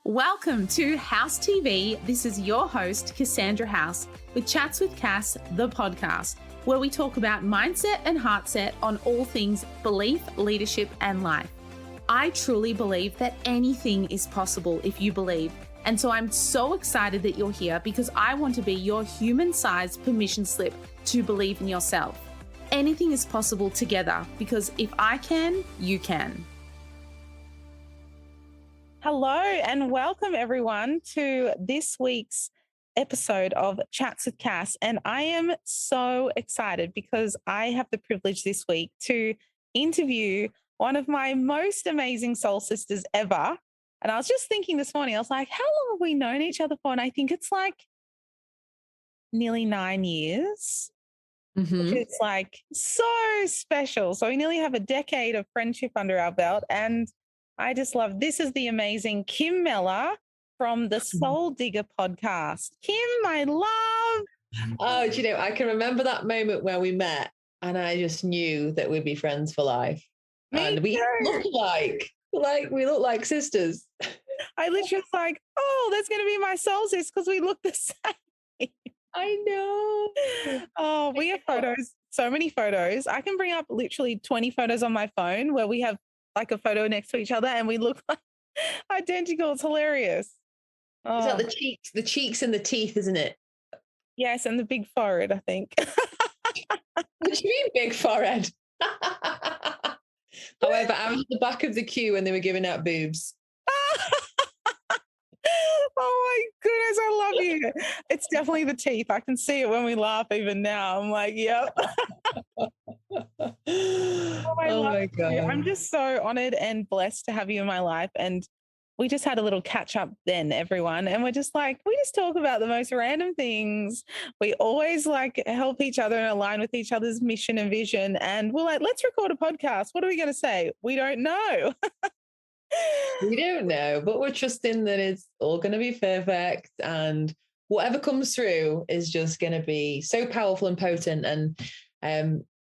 Welcome to House TV. This is your host, Cassandra House, with Chats with Cass, the podcast, where we talk about mindset and heartset on all things belief, leadership, and life. I truly believe that anything is possible if you believe. And so I'm so excited that you're here because I want to be your human-sized permission slip to believe in yourself. Anything is possible together because if I can, you can. Hello and welcome everyone to this week's episode of Chats with Cass. And I am so excited because I have the privilege this week to interview one of my most amazing soul sisters ever. And I was just thinking this morning, I was like, how long have we known each other for? And I think it's like nearly 9 years, which is like so special. So we nearly have a decade of friendship under our belt. And I just love, this is the amazing Kim Mellor from the Soul Digger podcast. Kim, my love. Oh, do you know, I can remember that moment where we met and I just knew that we'd be friends for life. And we look alike. We look like sisters. I literally was like, oh, that's going to be my soul sis because we look the same. I know. Oh, we have photos, so many photos. I can bring up literally 20 photos on my phone where we have like a photo next to each other and we look like identical. It's hilarious. Oh. Is that the cheeks and the teeth, isn't it? Yes, and the big forehead, I think. What do you mean big forehead? However, I was at the back of the queue when they were giving out boobs. Oh my goodness, I love you. It's definitely the teeth. I can see it when we laugh even now. I'm like, yep. Oh my God. You. I'm just so honored and blessed to have you in my life. And we just had a little catch up then, everyone. And we're just like, we just talk about the most random things. We always like help each other and align with each other's mission and vision. And we're like, let's record a podcast. What are we going to say? We don't know. We don't know, but we're trusting that it's all going to be perfect. And whatever comes through is just going to be so powerful and potent. And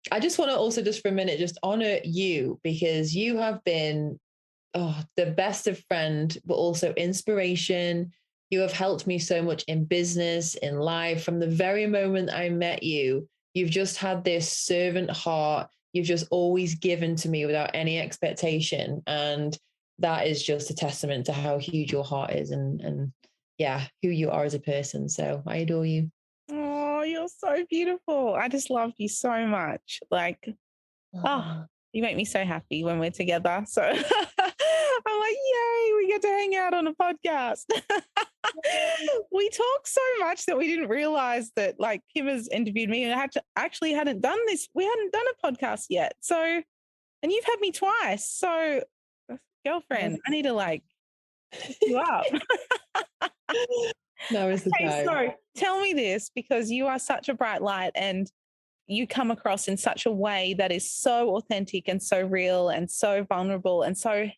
I just want to also just for a minute, just honor you because you have been the best of friend, but also inspiration. You have helped me so much in business, in life. From the very moment I met you, you've just had this servant heart. You've just always given to me without any expectation. And that is just a testament to how huge your heart is and yeah, who you are as a person. So I adore you. Oh, you're so beautiful. I just love you so much. Like, you make me so happy when we're together. So I'm like, yay, we get to hang out on a podcast. We talk so much that we didn't realize that like Kim has interviewed me and hadn't done this. We hadn't done a podcast yet. So, and you've had me twice. So girlfriend, I need to like you up. Now is the time. So tell me this because you are such a bright light and you come across in such a way that is so authentic and so real and so vulnerable and so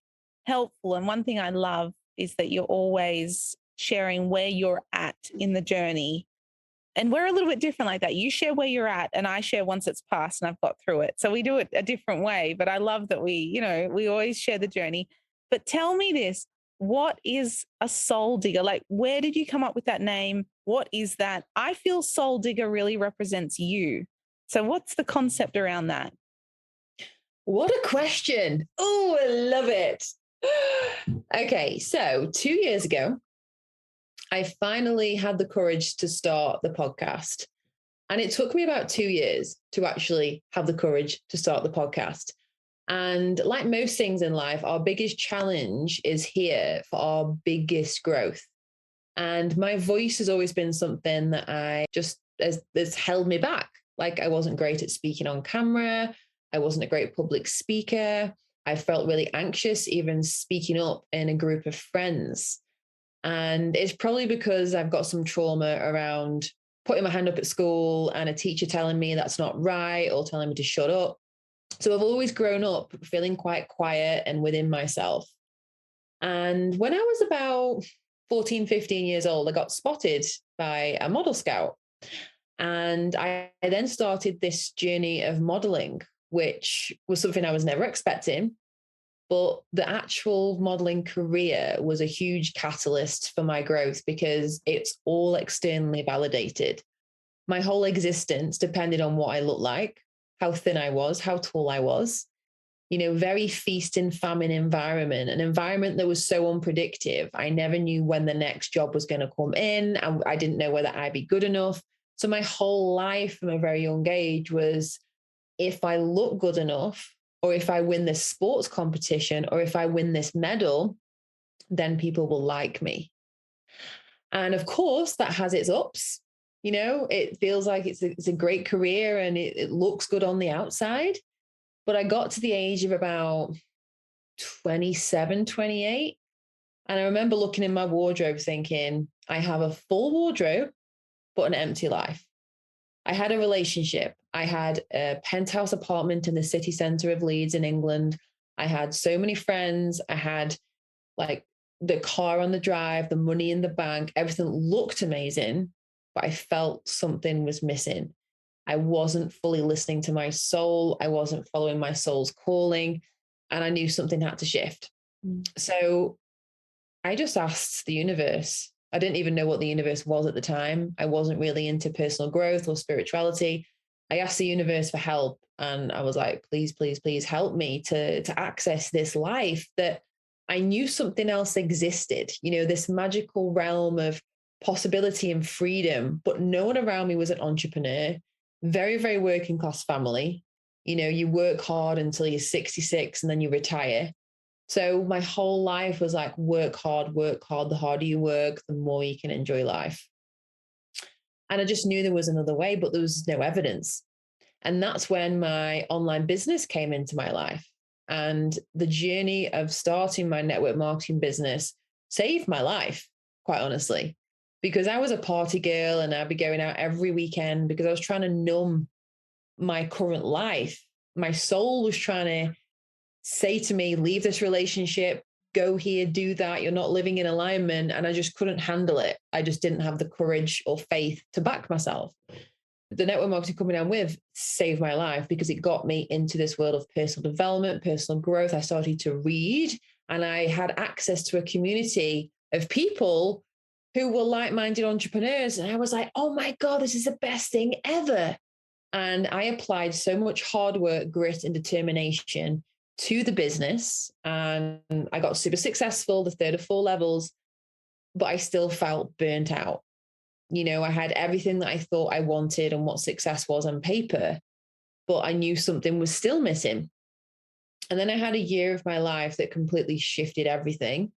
helpful. And one thing I love is that you're always sharing where you're at in the journey. And we're a little bit different like that. You share where you're at and I share once it's passed and I've got through it. So we do it a different way, but I love that we always share the journey. But tell me this, what is a soul digger? Like, where did you come up with that name? What is that? I feel soul digger really represents you. So what's the concept around that? What a question. Oh, I love it. Okay, so 2 years ago, I finally had the courage to start the podcast. And it took me about 2 years to actually have the courage to start the podcast. And like most things in life, our biggest challenge is here for our biggest growth. And my voice has always been something that I just has held me back. Like I wasn't great at speaking on camera. I wasn't a great public speaker. I felt really anxious even speaking up in a group of friends. And it's probably because I've got some trauma around putting my hand up at school and a teacher telling me that's not right or telling me to shut up. So I've always grown up feeling quite quiet and within myself. And when I was about 14, 15 years old, I got spotted by a model scout. And I then started this journey of modeling, which was something I was never expecting. But the actual modeling career was a huge catalyst for my growth because it's all externally validated. My whole existence depended on what I looked like, how thin I was, how tall I was. Very feast and famine environment, an environment that was so unpredictable. I never knew when the next job was going to come in, and I didn't know whether I'd be good enough. So my whole life from a very young age was, if I look good enough, or if I win this sports competition, or if I win this medal, then people will like me. And of course, that has its ups. It feels like it's a great career and it looks good on the outside. But I got to the age of about 27, 28. And I remember looking in my wardrobe thinking, I have a full wardrobe, but an empty life. I had a relationship. I had a penthouse apartment in the city centre of Leeds in England. I had so many friends. I had like the car on the drive, the money in the bank. Everything looked amazing, but I felt something was missing. I wasn't fully listening to my soul. I wasn't following my soul's calling, and I knew something had to shift. So I just asked the universe. I didn't even know what the universe was at the time. I wasn't really into personal growth or spirituality. I asked the universe for help, and I was like, please, please, please help me to access this life that I knew something else existed, this magical realm of possibility and freedom, but no one around me was an entrepreneur. Very, very working class family. You work hard until you're 66 and then you retire. So my whole life was like, work hard, work hard. The harder you work, the more you can enjoy life. And I just knew there was another way, but there was no evidence. And that's when my online business came into my life. And the journey of starting my network marketing business saved my life, quite honestly, because I was a party girl and I'd be going out every weekend because I was trying to numb my current life. My soul was trying to say to me, leave this relationship, go here, do that. You're not living in alignment. And I just couldn't handle it. I just didn't have the courage or faith to back myself. The network marketing company I'm with saved my life because it got me into this world of personal development, personal growth. I started to read, and I had access to a community of people who were like-minded entrepreneurs. And I was like, oh my God, this is the best thing ever. And I applied so much hard work, grit, and determination to the business. And I got super successful, the 3rd or 4 levels, but I still felt burnt out. I had everything that I thought I wanted and what success was on paper, but I knew something was still missing. And then I had a year of my life that completely shifted everything.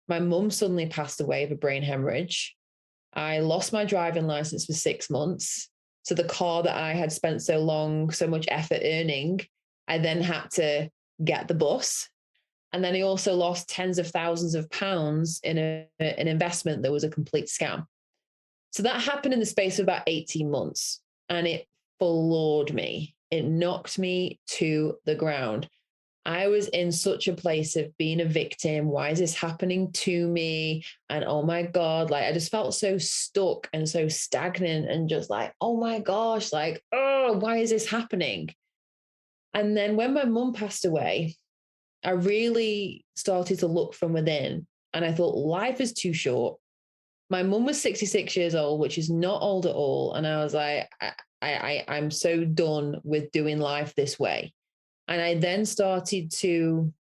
My mum suddenly passed away of a brain hemorrhage. I lost my driving license for 6 months. So the car that I had spent so long, so much effort earning, I then had to get the bus. And then I also lost tens of thousands of pounds in an investment that was a complete scam. So that happened in the space of about 18 months, and it floored me. It knocked me to the ground. I was in such a place of being a victim. Why is this happening to me? And oh my God, I just felt so stuck and so stagnant and just like, oh my gosh, oh, why is this happening? And then when my mum passed away, I really started to look from within, and I thought life is too short. My mum was 66 years old, which is not old at all. And I was like, I'm so done with doing life this way. And I then started to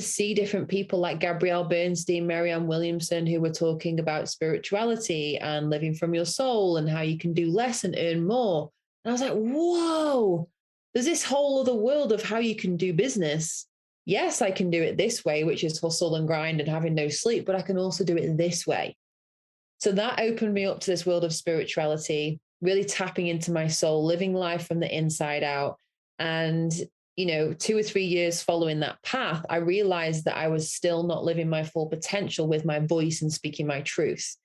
see different people like Gabrielle Bernstein, Marianne Williamson, who were talking about spirituality and living from your soul and how you can do less and earn more. And I was like, whoa, there's this whole other world of how you can do business. Yes, I can do it this way, which is hustle and grind and having no sleep, but I can also do it this way. So that opened me up to this world of spirituality, really tapping into my soul, living life from the inside out. And, 2 or 3 years following that path, I realized that I was still not living my full potential with my voice and speaking my truth.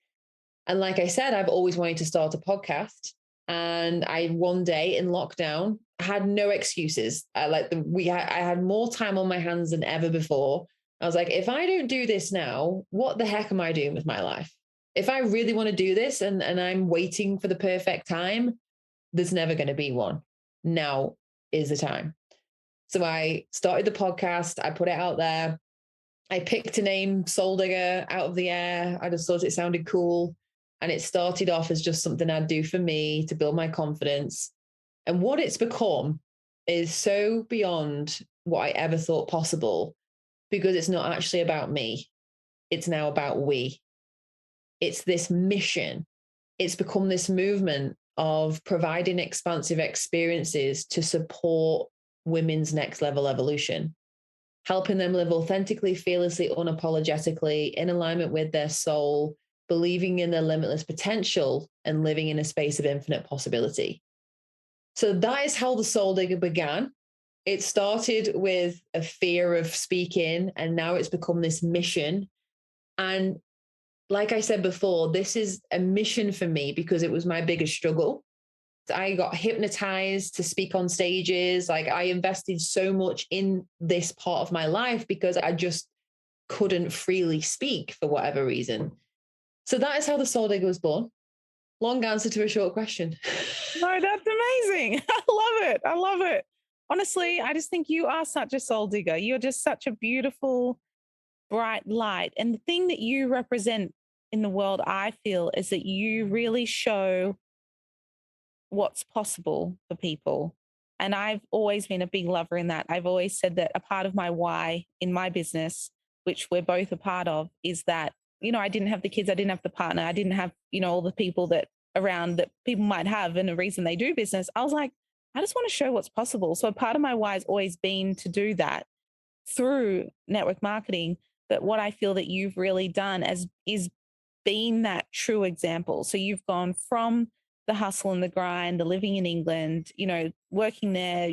And like I said, I've always wanted to start a podcast. And one day in lockdown, I had no excuses. I had more time on my hands than ever before. I was like, if I don't do this now, what the heck am I doing with my life? If I really want to do this and I'm waiting for the perfect time, there's never going to be one. Now is the time. So I started the podcast. I put it out there. I picked a name, Soul Digger, out of the air. I just thought it sounded cool. And it started off as just something I'd do for me to build my confidence. And what it's become is so beyond what I ever thought possible, because it's not actually about me. It's now about we. It's this mission. It's become this movement of providing expansive experiences to support women's next level evolution, helping them live authentically, fearlessly, unapologetically, in alignment with their soul, believing in their limitless potential, and living in a space of infinite possibility. So that is how the Soul Digger began. It started with a fear of speaking, and now it's become this mission. And like I said before, this is a mission for me because it was my biggest struggle. I got hypnotized to speak on stages. Like, I invested so much in this part of my life because I just couldn't freely speak for whatever reason. So that is how the Soul Digger was born. Long answer to a short question. No, that's amazing. I love it. I love it. Honestly, I just think you are such a soul digger. You're just such a beautiful, bright light. And the thing that you represent in the world, I feel, is that you really show what's possible for people. And I've always been a big lover in that. I've always said that a part of my why in my business, which we're both a part of, is that, I didn't have the kids, I didn't have the partner, I didn't have, all the people that around that people might have and a reason they do business. I was like, I just want to show what's possible. So a part of my why has always been to do that through network marketing. But what I feel that you've really done is being that true example. So you've gone from the hustle and the grind, the living in England, working there,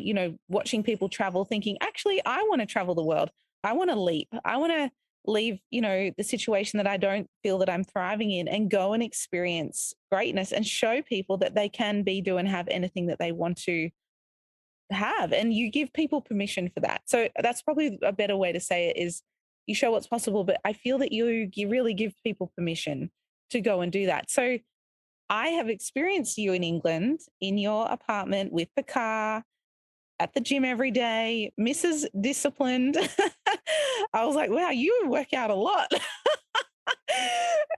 watching people travel, thinking, actually, I want to travel the world. I want to leap. I want to leave, the situation that I don't feel that I'm thriving in and go and experience greatness and show people that they can be, do, and have anything that they want to have. And you give people permission for that. So that's probably a better way to say it is you show what's possible, but I feel that you really give people permission to go and do that. So I have experienced you in England in your apartment with the car, at the gym every day, Mrs. Disciplined. I was like, wow, you work out a lot.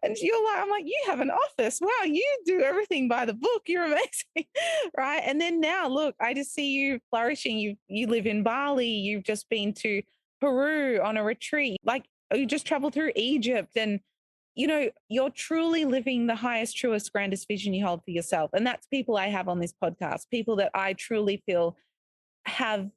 And I'm like, you have an office. Wow, you do everything by the book. You're amazing. Right. And then now, look, I just see you flourishing. You live in Bali. You've just been to Peru on a retreat. Like, you just traveled through Egypt. And, you're truly living the highest, truest, grandest vision you hold for yourself. And that's people I have on this podcast, people that I truly feel have,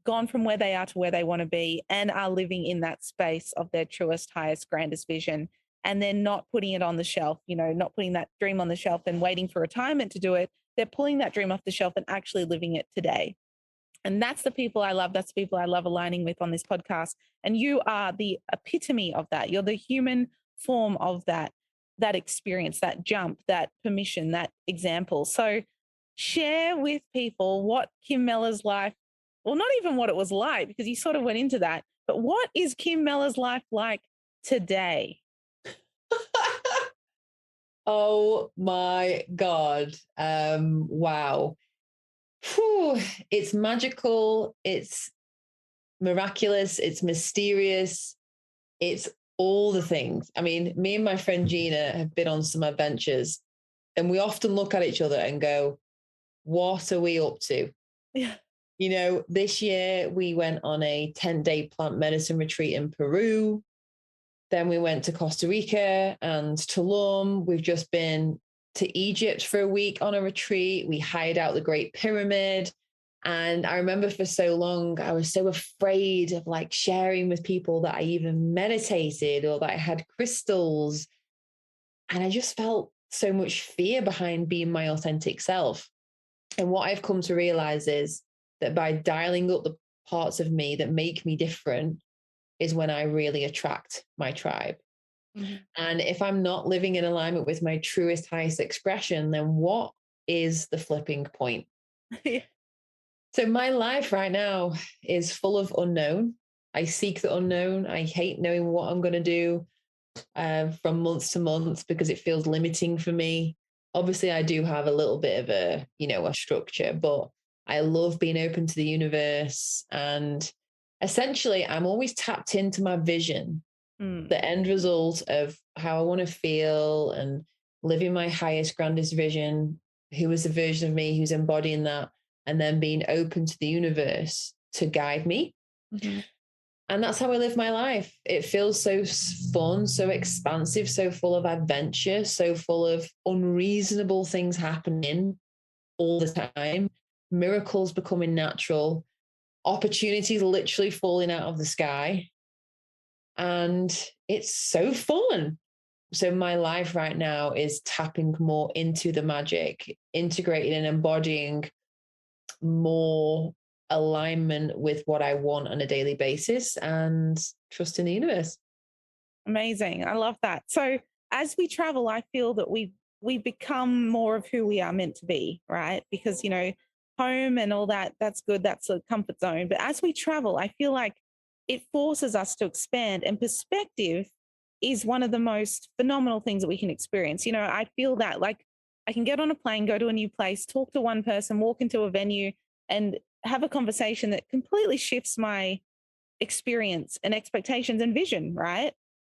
gone from where they are to where they want to be and are living in that space of their truest, highest, grandest vision. And they're not putting it on the shelf, not putting that dream on the shelf and waiting for retirement to do it. They're pulling that dream off the shelf and actually living it today. And that's the people I love. That's the people I love aligning with on this podcast. And you are the epitome of that. You're the human form of that experience, that jump, that permission, that example. So share with people what Kim Mellor's life, well, not even what it was like, because you sort of went into that, but what is Kim Mellor's life like today? Oh my God. Wow. Whew. It's magical. It's miraculous. It's mysterious. It's all the things. I mean, me and my friend Gina have been on some adventures, and we often look at each other and go, what are we up to? Yeah. This year we went on a 10-day plant medicine retreat in Peru. Then we went to Costa Rica and Tulum. We've just been to Egypt for a week on a retreat. We hired out the Great Pyramid. And I remember for so long, I was so afraid of like sharing with people that I even meditated or that I had crystals. And I just felt so much fear behind being my authentic self. And what I've come to realize is that by dialing up the parts of me that make me different is when I really attract my tribe. Mm-hmm. And if I'm not living in alignment with my truest, highest expression, then what is the flipping point? So my life right now is full of unknown. I seek the unknown. I hate knowing what I'm going to do from month to month because it feels limiting for me. Obviously, I do have a little bit of a structure, but I love being open to the universe. And essentially, I'm always tapped into my vision, the end result of how I want to feel and living my highest, grandest vision. Who is the version of me who's embodying that? And then being open to the universe to guide me. Mm-hmm. And that's how I live my life. It feels so fun, so expansive, so full of adventure, so full of unreasonable things happening all the time, miracles becoming natural, opportunities literally falling out of the sky. And it's so fun. So my life right now is tapping more into the magic, integrating and embodying more alignment with what I want on a daily basis and trusting the universe. Amazing. I love that. So as we travel, I feel that we become more of who we are meant to be, right? Because, home and all that, that's good. That's a comfort zone. But as we travel, I feel like it forces us to expand, and perspective is one of the most phenomenal things that we can experience. I feel that like I can get on a plane, go to a new place, talk to one person, walk into a venue and have a conversation that completely shifts my experience and expectations and vision, right?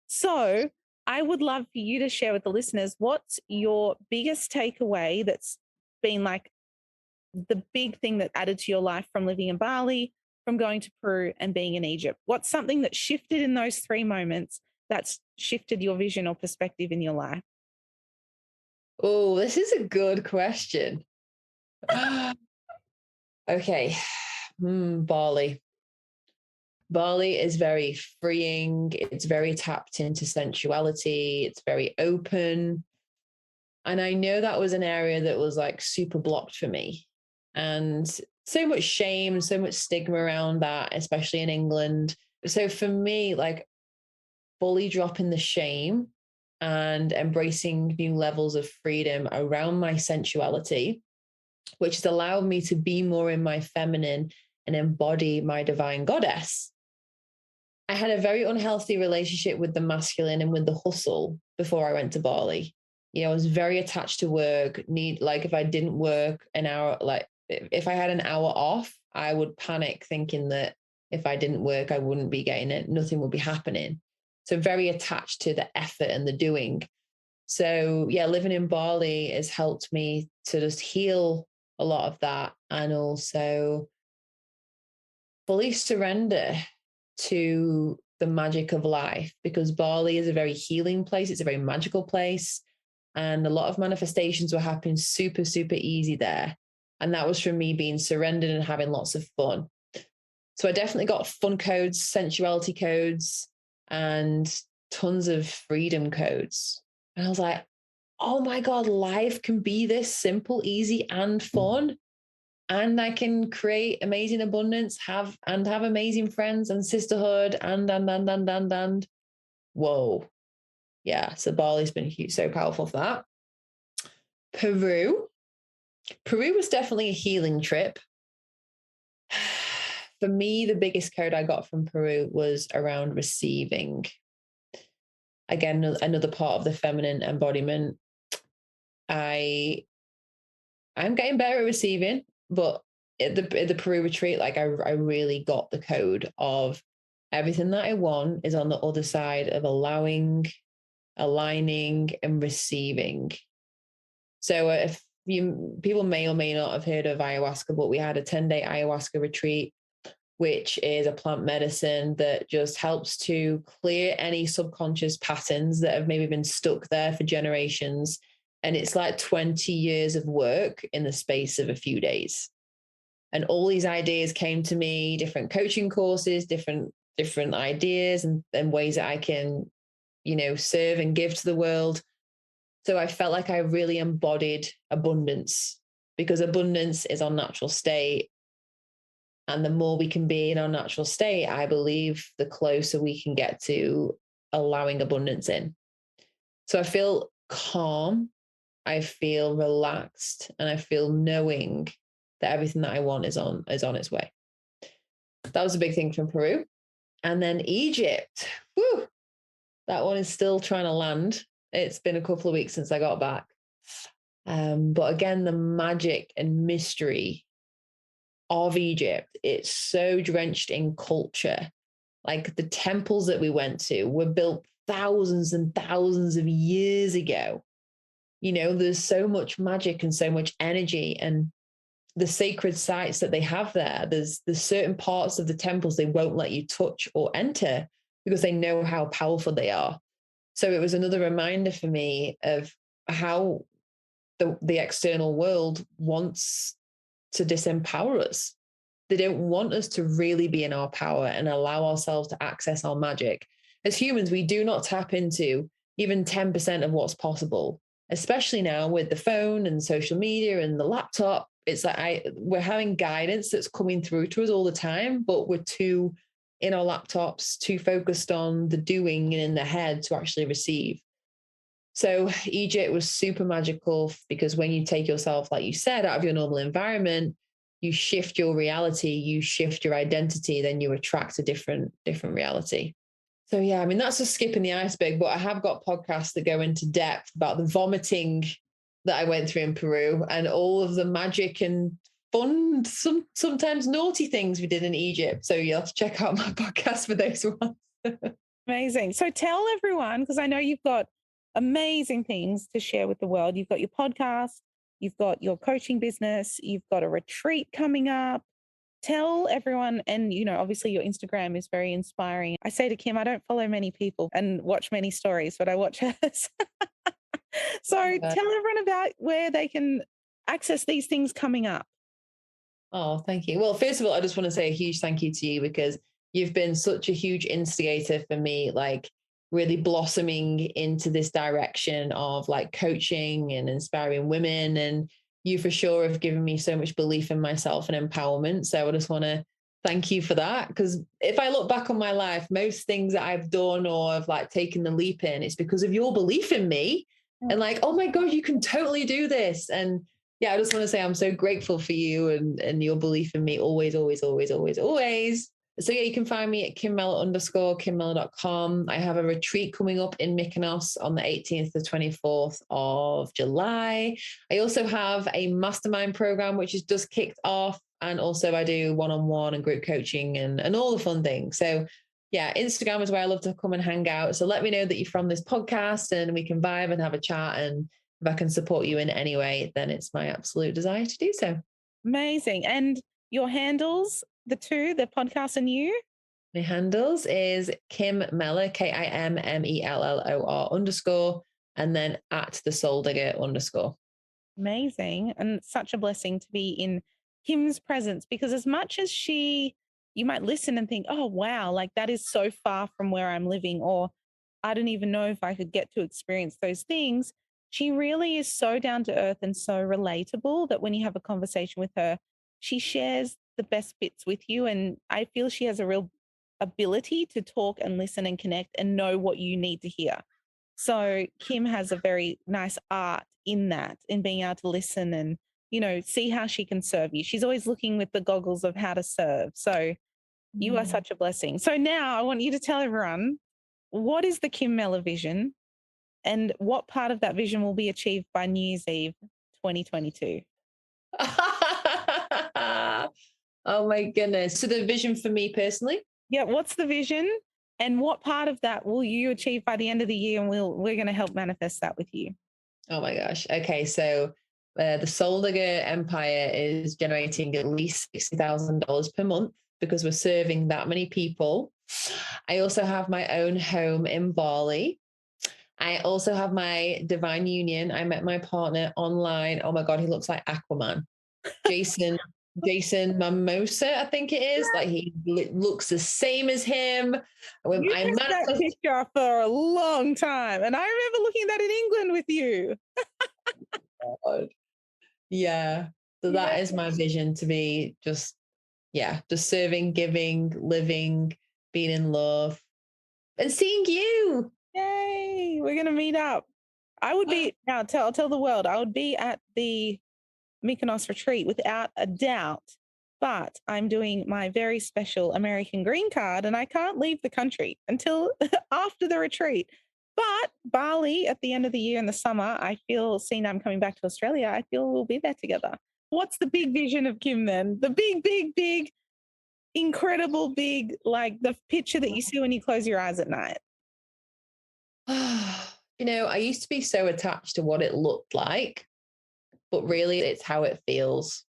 So I would love for you to share with the listeners what's your biggest takeaway that's been like the big thing that added to your life from living in Bali, from going to Peru and being in Egypt? What's something that shifted in those 3 moments that's shifted your vision or perspective in your life? Oh, this is a good question. Okay. Bali. Bali is very freeing. It's very tapped into sensuality. It's very open. And I know that was an area that was like super blocked for me. And so much shame, so much stigma around that, especially in England. So for me, like fully dropping the shame and embracing new levels of freedom around my sensuality, which has allowed me to be more in my feminine and embody my divine goddess. I had a very unhealthy relationship with the masculine and with the hustle before I went to Bali. I was very attached to work. Like if I didn't work an hour, like if I had an hour off, I would panic thinking that if I didn't work, I wouldn't be getting it. Nothing would be happening. So very attached to the effort and the doing. So yeah, living in Bali has helped me to just heal a lot of that and also fully surrender to the magic of life, because Bali is a very healing place. It's a very magical place. And a lot of manifestations were happening super, super easy there. And that was from me being surrendered and having lots of fun. So I definitely got fun codes, sensuality codes, and tons of freedom codes. And I was like, oh my God, life can be this simple, easy, and fun. And I can create amazing abundance, have amazing friends and sisterhood and. Whoa. Yeah. So Bali's been huge, so powerful for that. Peru was definitely a healing trip. For me, the biggest code I got from Peru was around receiving. Again, another part of the feminine embodiment. I'm getting better at receiving, but at the Peru retreat, like I really got the code of everything that I want is on the other side of allowing, aligning, and receiving. So if people may or may not have heard of ayahuasca, but we had a 10-day ayahuasca retreat, which is a plant medicine that just helps to clear any subconscious patterns that have maybe been stuck there for generations. And it's like 20 years of work in the space of a few days. And all these ideas came to me, different coaching courses, different ideas and ways that I can, serve and give to the world. So I felt like I really embodied abundance, because abundance is our natural state. And the more we can be in our natural state, I believe the closer we can get to allowing abundance in. So I feel calm, I feel relaxed, and I feel knowing that everything that I want is on its way. That was a big thing from Peru. And then Egypt. Whew, that one is still trying to land. It's been a couple of weeks since I got back. But again, the magic and mystery of Egypt. It's so drenched in culture. Like the temples that we went to were built thousands and thousands of years ago. You know, there's so much magic and so much energy, and the sacred sites that they have there. There's certain parts of the temples they won't let you touch or enter because they know how powerful they are. So it was another reminder for me of how the external world wants to disempower us. They don't want us to really be in our power and allow ourselves to access our magic. As humans, we do not tap into even 10% of what's possible, especially now with the phone and social media and the laptop. It's like we're having guidance that's coming through to us all the time, but we're too in our laptops, too focused on the doing and in the head to actually receive. So Egypt was super magical because when you take yourself, like you said, out of your normal environment, you shift your reality, you shift your identity, then you attract a different reality. So yeah, I mean, that's a skip in the iceberg, but I have got podcasts that go into depth about the vomiting that I went through in Peru and all of the magic and fun, sometimes naughty things we did in Egypt. So you'll have to check out my podcast for those ones. Amazing. So tell everyone, because I know you've got amazing things to share with the world. You've got your podcast, you've got your coaching business, you've got a retreat coming up. Tell everyone, and obviously your Instagram is very inspiring. I say to Kim, I don't follow many people and watch many stories, but I watch hers. So tell everyone about where they can access these things coming up. Oh, thank you. Well, first of all, I just want to say a huge thank you to you because you've been such a huge instigator for me, like really blossoming into this direction of like coaching and inspiring women. And you for sure have given me so much belief in myself and empowerment. So I just want to thank you for that. Because if I look back on my life, most things that I've done or have like taken the leap in, it's because of your belief in me and like, oh my God, you can totally do this. And yeah, I just want to say I'm so grateful for you and your belief in me always, always, always, always, always. So yeah, you can find me at kimmellor_kimmellor.com. I have a retreat coming up in Mykonos on the 18th to 24th of July. I also have a mastermind program, which is just kicked off. And also I do one-on-one and group coaching and all the fun things. So yeah, Instagram is where I love to come and hang out. So let me know that you're from this podcast and we can vibe and have a chat. And if I can support you in any way, then it's my absolute desire to do so. Amazing. And your handles, the podcast and you? My handles is Kim Mellor, KIMMELLOR_ and then at the Soul Digger _. Amazing. And such a blessing to be in Kim's presence, because as much as you might listen and think, oh, wow, like that is so far from where I'm living, or I don't even know if I could get to experience those things. She really is so down to earth and so relatable that when you have a conversation with her, she shares the best bits with you. And I feel she has a real ability to talk and listen and connect and know what you need to hear. So Kim has a very nice art in that, in being able to listen and, see how she can serve you. She's always looking with the goggles of how to serve. So you are such a blessing. So now I want you to tell everyone, what is the Kim Mellor vision and what part of that vision will be achieved by New Year's Eve 2022? Oh my goodness. So the vision for me personally? Yeah, what's the vision and what part of that will you achieve by the end of the year? And we're going to help manifest that with you. Oh my gosh. Okay. So the Soul Digger Empire is generating at least $60,000 per month because we're serving that many people. I also have my own home in Bali. I also have my divine union. I met my partner online. Oh my God, he looks like Aquaman. Jason Mimosa, I think it is. Like he looks the same as him. You had that picture for a long time. And I remember looking at that in England with you. God. Yeah. So that is my vision, to be just serving, giving, living, being in love, and seeing you. Yay. We're going to meet up. I would be, now tell the world, I would be at the Mykonos retreat without a doubt. But I'm doing my very special American green card and I can't leave the country until after the retreat. But Bali at the end of the year in the summer, I feel, seeing I'm coming back to Australia, I feel we'll be there together. what's the big vision of Kim then? The big, incredible big, like the picture that you see when you close your eyes at night. I used to be so attached to what it looked like, but really it's how it feels.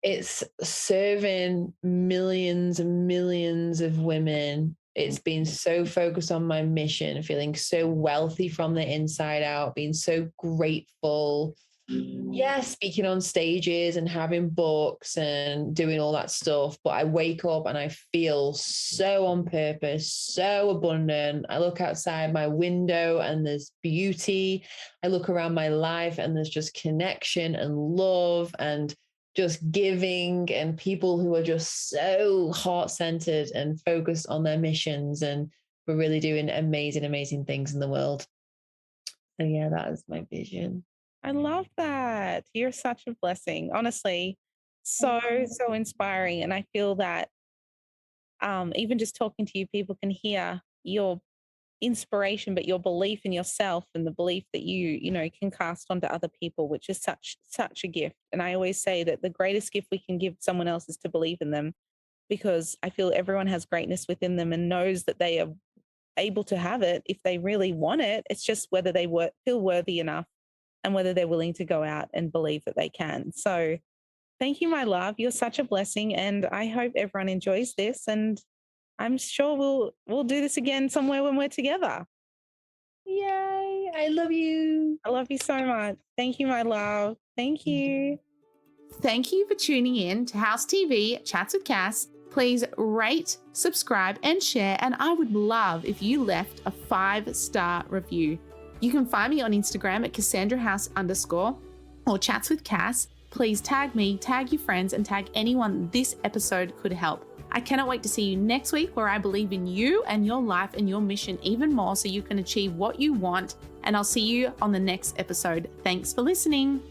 It's serving millions and millions of women. It's been so focused on my mission, feeling so wealthy from the inside out, being so grateful. Yeah, speaking on stages and having books and doing all that stuff. But I wake up and I feel so on purpose, so abundant. I look outside my window and there's beauty. I look around my life and there's just connection and love and just giving and people who are just so heart-centered and focused on their missions. And we're really doing amazing, amazing things in the world. So yeah, that is my vision. I love that. You're such a blessing. Honestly, so inspiring. And I feel that even just talking to you, people can hear your inspiration, but your belief in yourself and the belief that you can cast onto other people, which is such a gift. And I always say that the greatest gift we can give someone else is to believe in them, because I feel everyone has greatness within them and knows that they are able to have it if they really want it. It's just whether they feel worthy enough and whether they're willing to go out and believe that they can. So thank you, my love. You're such a blessing. And I hope everyone enjoys this. And I'm sure we'll do this again somewhere when we're together. Yay. I love you. I love you so much. Thank you, my love. Thank you. Thank you for tuning in to House TV Chats with Cass. Please rate, subscribe, and share. And I would love if you left a 5-star review. You can find me on Instagram at @CassandraHouse_ or Chats with Cass. Please tag me, tag your friends, and tag anyone this episode could help. I cannot wait to see you next week, where I believe in you and your life and your mission even more so you can achieve what you want. And I'll see you on the next episode. Thanks for listening.